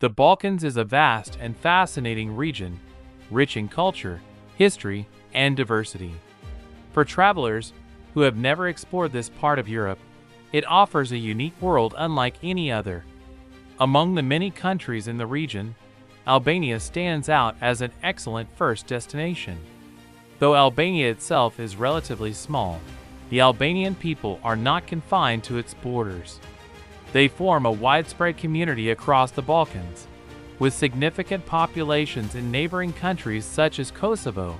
The Balkans is a vast and fascinating region, rich in culture, history, and diversity. For travelers who have never explored this part of Europe, it offers a unique world unlike any other. Among the many countries in the region, Albania stands out as an excellent first destination. Though Albania itself is relatively small, the Albanian people are not confined to its borders. They form a widespread community across the Balkans, with significant populations in neighboring countries such as Kosovo,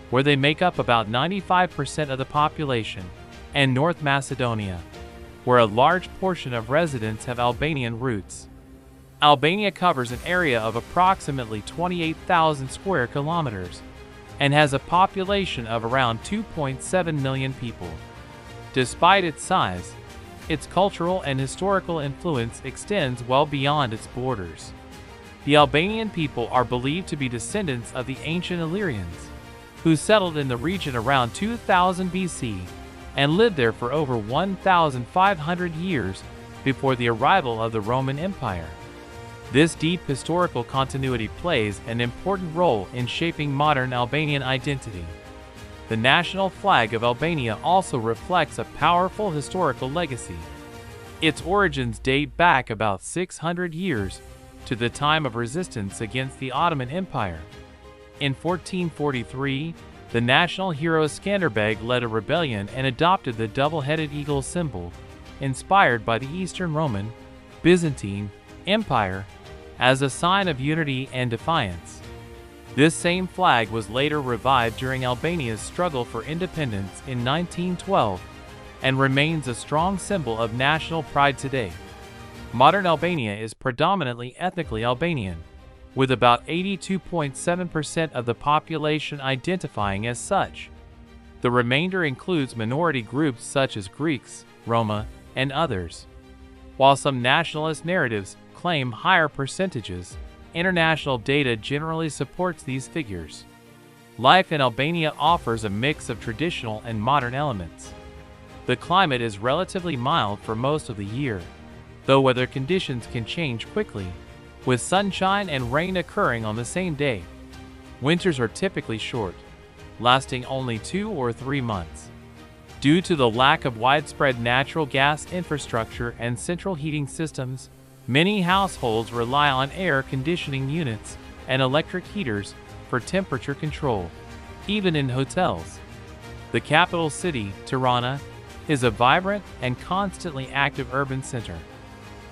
where they make up about 95% of the population, and North Macedonia, where a large portion of residents have Albanian roots. Albania covers an area of approximately 28,000 square kilometers and has a population of around 2.7 million people. Despite its size, its cultural and historical influence extends well beyond its borders. The Albanian people are believed to be descendants of the ancient Illyrians, who settled in the region around 2000 BC and lived there for over 1,500 years before the arrival of the Roman Empire. This deep historical continuity plays an important role in shaping modern Albanian identity. The national flag of Albania also reflects a powerful historical legacy. Its origins date back about 600 years to the time of resistance against the Ottoman Empire. In 1443, the national hero Skanderbeg led a rebellion and adopted the double-headed eagle symbol, inspired by the Eastern Roman, Byzantine Empire, as a sign of unity and defiance. This same flag was later revived during Albania's struggle for independence in 1912 and remains a strong symbol of national pride today. Modern Albania is predominantly ethnically Albanian, with about 82.7% of the population identifying as such. The remainder includes minority groups such as Greeks, Roma, and others. While some nationalist narratives claim higher percentages, international data generally supports these figures. Life in Albania offers a mix of traditional and modern elements. The climate is relatively mild for most of the year, though weather conditions can change quickly, with sunshine and rain occurring on the same day. Winters are typically short, lasting only 2 or 3 months. Due to the lack of widespread natural gas infrastructure and central heating systems, many households rely on air conditioning units and electric heaters for temperature control, even in hotels. The capital city, Tirana, is a vibrant and constantly active urban center.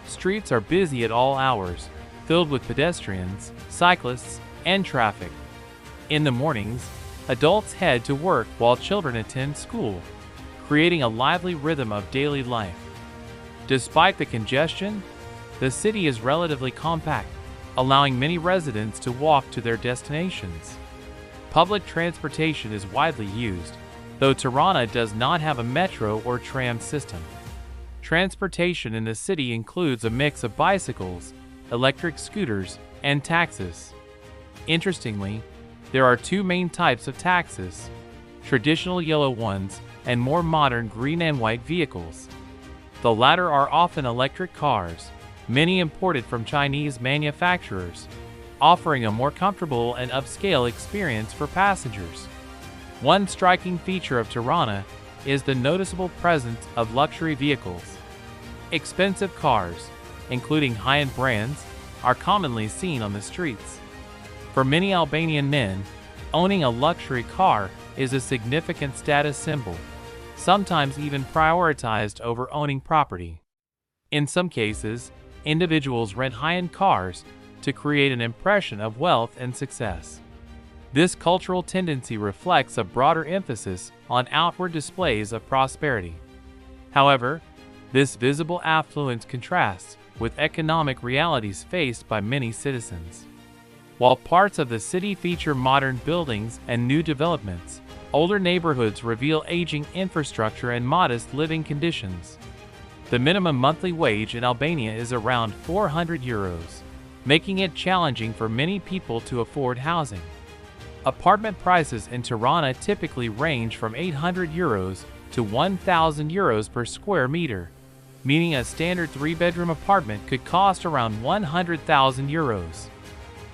Streets are busy at all hours, filled with pedestrians, cyclists, and traffic. In the mornings, adults head to work while children attend school, creating a lively rhythm of daily life. Despite the congestion, the city is relatively compact, allowing many residents to walk to their destinations. Public transportation is widely used, though Tirana does not have a metro or tram system. Transportation in the city includes a mix of bicycles, electric scooters, and taxis. Interestingly, there are 2 main types of taxis: traditional yellow ones and more modern green and white vehicles. The latter are often electric cars, many imported from Chinese manufacturers, offering a more comfortable and upscale experience for passengers. One striking feature of Tirana is the noticeable presence of luxury vehicles. Expensive cars, including high-end brands, are commonly seen on the streets. For many Albanian men, owning a luxury car is a significant status symbol, sometimes even prioritized over owning property. In some cases, individuals rent high-end cars to create an impression of wealth and success. This cultural tendency reflects a broader emphasis on outward displays of prosperity. However, this visible affluence contrasts with economic realities faced by many citizens. While parts of the city feature modern buildings and new developments, older neighborhoods reveal aging infrastructure and modest living conditions. The minimum monthly wage in Albania is around 400 euros, making it challenging for many people to afford housing. Apartment prices in Tirana typically range from 800 euros to 1,000 euros per square meter, meaning a standard 3-bedroom apartment could cost around 100,000 euros.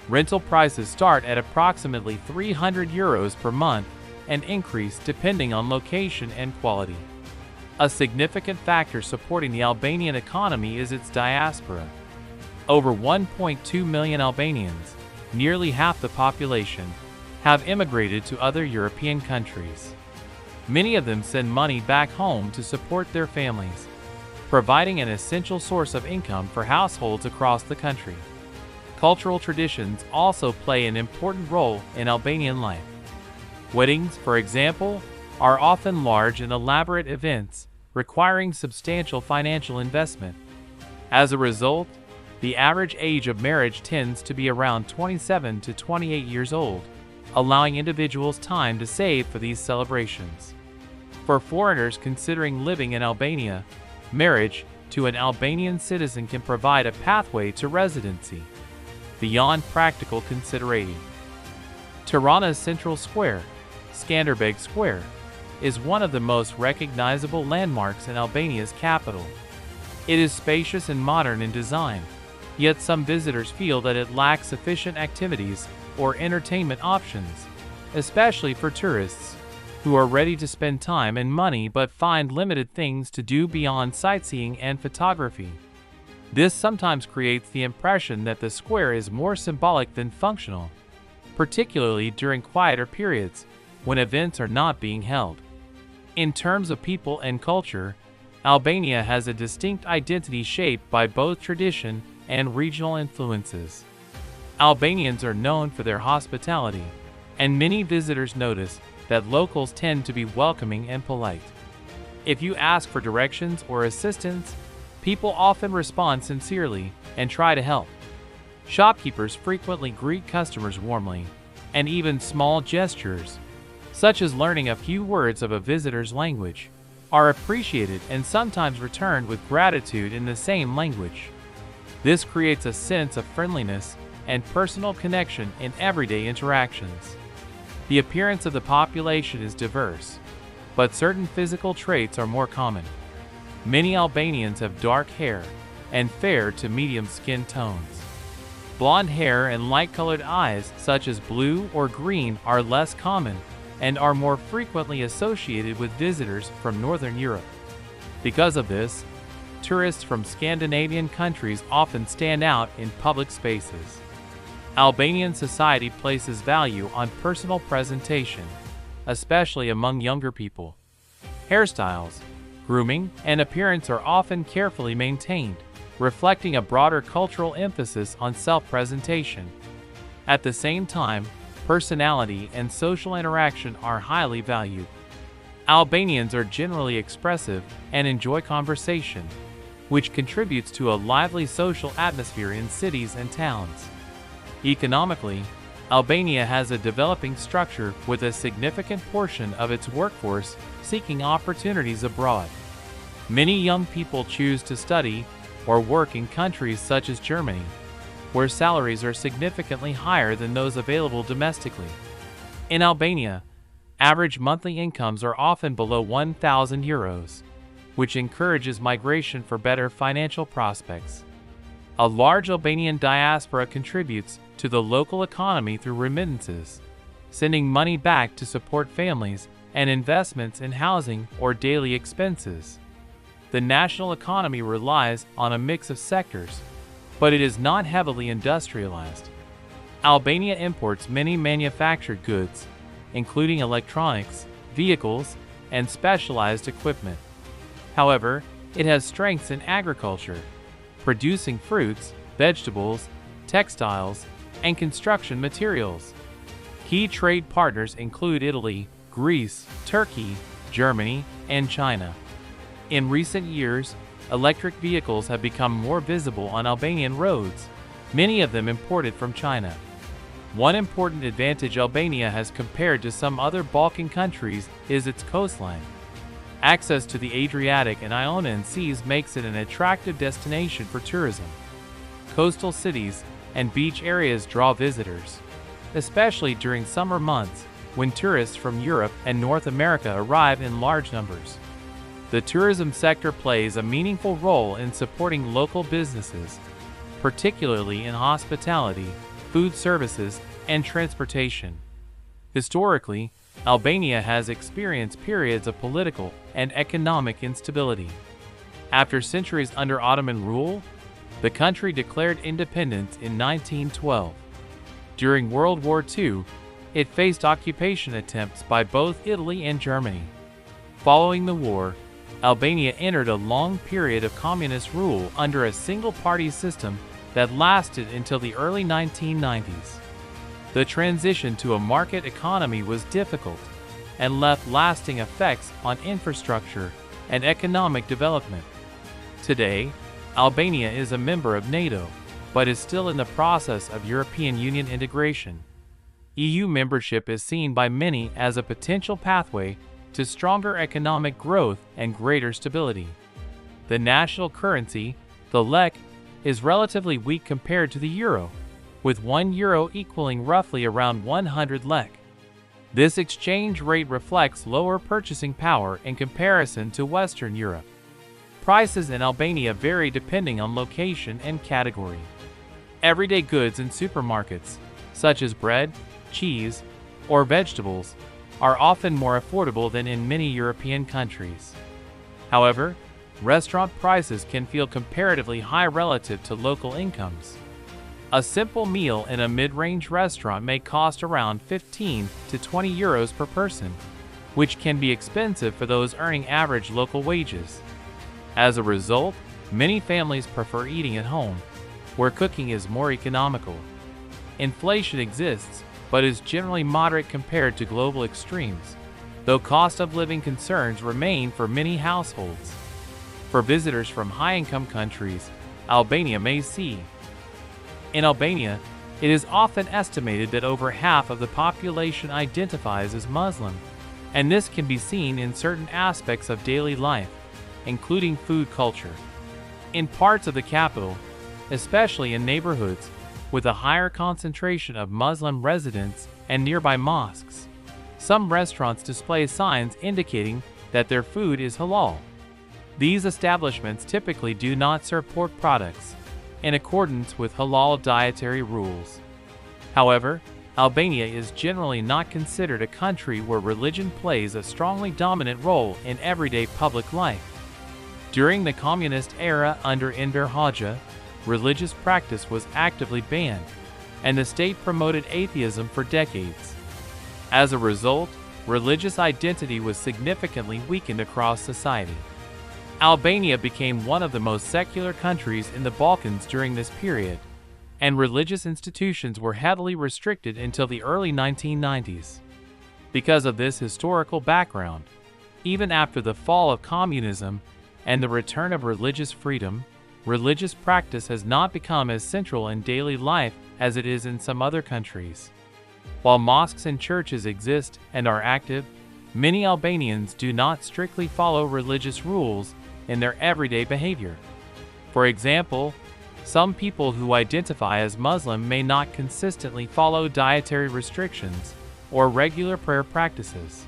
Rental prices start at approximately 300 euros per month and increase depending on location and quality. A significant factor supporting the Albanian economy is its diaspora. Over 1.2 million Albanians, nearly half the population, have immigrated to other European countries. Many of them send money back home to support their families, providing an essential source of income for households across the country. Cultural traditions also play an important role in Albanian life. Weddings, for example, are often large and elaborate events requiring substantial financial investment. As a result, the average age of marriage tends to be around 27 to 28 years old, allowing individuals time to save for these celebrations. For foreigners considering living in Albania, marriage to an Albanian citizen can provide a pathway to residency, beyond practical consideration. Tirana's central square, Skanderbeg Square, is one of the most recognizable landmarks in Albania's capital. It is spacious and modern in design, yet some visitors feel that it lacks sufficient activities or entertainment options, especially for tourists who are ready to spend time and money but find limited things to do beyond sightseeing and photography. This sometimes creates the impression that the square is more symbolic than functional, particularly during quieter periods when events are not being held. In terms of people and culture, Albania has a distinct identity shaped by both tradition and regional influences. Albanians are known for their hospitality, and many visitors notice that locals tend to be welcoming and polite. If you ask for directions or assistance, people often respond sincerely and try to help. Shopkeepers frequently greet customers warmly, and even small gestures, such as learning a few words of a visitor's language, are appreciated and sometimes returned with gratitude in the same language. This creates a sense of friendliness and personal connection in everyday interactions. The appearance of the population is diverse, but certain physical traits are more common. Many Albanians have dark hair and fair to medium skin tones. Blonde hair and light-colored eyes such as blue or green are less common and are more frequently associated with visitors from Northern Europe. Because of this, tourists from Scandinavian countries often stand out in public spaces. Albanian society places value on personal presentation, especially among younger people. Hairstyles, grooming, and appearance are often carefully maintained, reflecting a broader cultural emphasis on self-presentation. At the same time, personality and social interaction are highly valued. Albanians are generally expressive and enjoy conversation, which contributes to a lively social atmosphere in cities and towns. Economically, Albania has a developing structure with a significant portion of its workforce seeking opportunities abroad. Many young people choose to study or work in countries such as Germany, where salaries are significantly higher than those available domestically. In Albania, average monthly incomes are often below 1,000 euros, which encourages migration for better financial prospects. A large Albanian diaspora contributes to the local economy through remittances, sending money back to support families and investments in housing or daily expenses. The national economy relies on a mix of sectors, but it is not heavily industrialized. Albania imports many manufactured goods, including electronics, vehicles, and specialized equipment. However, it has strengths in agriculture, producing fruits, vegetables, textiles, and construction materials. Key trade partners include Italy, Greece, Turkey, Germany, and China. In recent years, electric vehicles have become more visible on Albanian roads, many of them imported from China. One important advantage Albania has compared to some other Balkan countries is its coastline. Access to the Adriatic and Ionian Seas makes it an attractive destination for tourism. Coastal cities and beach areas draw visitors, especially during summer months when tourists from Europe and North America arrive in large numbers. The tourism sector plays a meaningful role in supporting local businesses, particularly in hospitality, food services, and transportation. Historically, Albania has experienced periods of political and economic instability. After centuries under Ottoman rule, the country declared independence in 1912. During World War II, it faced occupation attempts by both Italy and Germany. Following the war, Albania entered a long period of communist rule under a single-party system that lasted until the early 1990s. The transition to a market economy was difficult and left lasting effects on infrastructure and economic development. Today, Albania is a member of NATO, but is still in the process of European Union integration. EU membership is seen by many as a potential pathway to stronger economic growth and greater stability. The national currency, the lek, is relatively weak compared to the euro, with 1 euro equaling roughly around 100 lek. This exchange rate reflects lower purchasing power in comparison to Western Europe. Prices in Albania vary depending on location and category. Everyday goods in supermarkets, such as bread, cheese, or vegetables, are often more affordable than in many European countries. However, restaurant prices can feel comparatively high relative to local incomes. A simple meal in a mid-range restaurant may cost around 15 to 20 euros per person, which can be expensive for those earning average local wages. As a result, many families prefer eating at home, where cooking is more economical. Inflation exists, but is generally moderate compared to global extremes, though cost of living concerns remain for many households. For visitors from high-income countries, Albania may see. In Albania, it is often estimated that over half of the population identifies as Muslim, and this can be seen in certain aspects of daily life, including food culture. In parts of the capital, especially in neighborhoods with a higher concentration of Muslim residents and nearby mosques, some restaurants display signs indicating that their food is halal. These establishments typically do not serve pork products in accordance with halal dietary rules. However, Albania is generally not considered a country where religion plays a strongly dominant role in everyday public life. During the communist era under Enver Hoxha, religious practice was actively banned, and the state promoted atheism for decades. As a result, religious identity was significantly weakened across society. Albania became one of the most secular countries in the Balkans during this period, and religious institutions were heavily restricted until the early 1990s. Because of this historical background, even after the fall of communism and the return of religious freedom, religious practice has not become as central in daily life as it is in some other countries. While mosques and churches exist and are active, many Albanians do not strictly follow religious rules in their everyday behavior. For example, some people who identify as Muslim may not consistently follow dietary restrictions or regular prayer practices.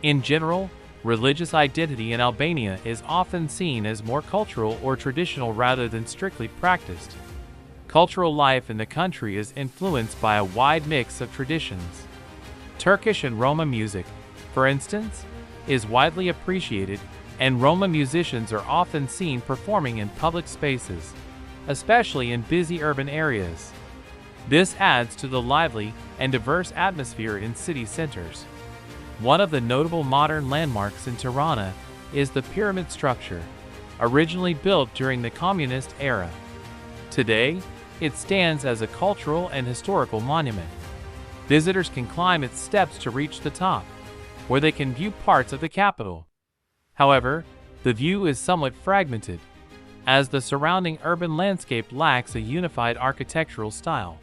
In general, religious identity in Albania is often seen as more cultural or traditional rather than strictly practiced. Cultural life in the country is influenced by a wide mix of traditions. Turkish and Roma music, for instance, is widely appreciated, and Roma musicians are often seen performing in public spaces, especially in busy urban areas. This adds to the lively and diverse atmosphere in city centers. One of the notable modern landmarks in Tirana is the pyramid structure, originally built during the communist era. Today, it stands as a cultural and historical monument. Visitors can climb its steps to reach the top, where they can view parts of the capital. However, the view is somewhat fragmented, as the surrounding urban landscape lacks a unified architectural style.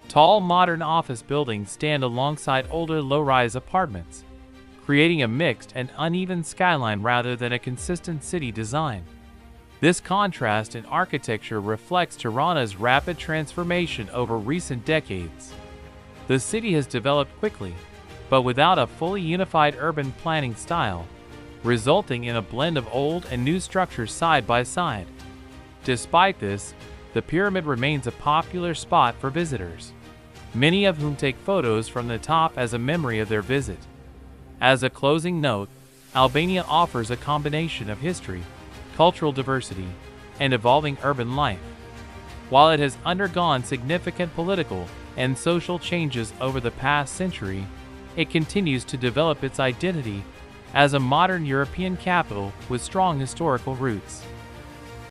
Tall modern office buildings stand alongside older low-rise apartments, creating a mixed and uneven skyline rather than a consistent city design. This contrast in architecture reflects Tirana's rapid transformation over recent decades. The city has developed quickly, but without a fully unified urban planning style, resulting in a blend of old and new structures side by side. Despite this, the pyramid remains a popular spot for visitors, many of whom take photos from the top as a memory of their visit. As a closing note, Albania offers a combination of history, cultural diversity, and evolving urban life. While it has undergone significant political and social changes over the past century, it continues to develop its identity as a modern European capital with strong historical roots.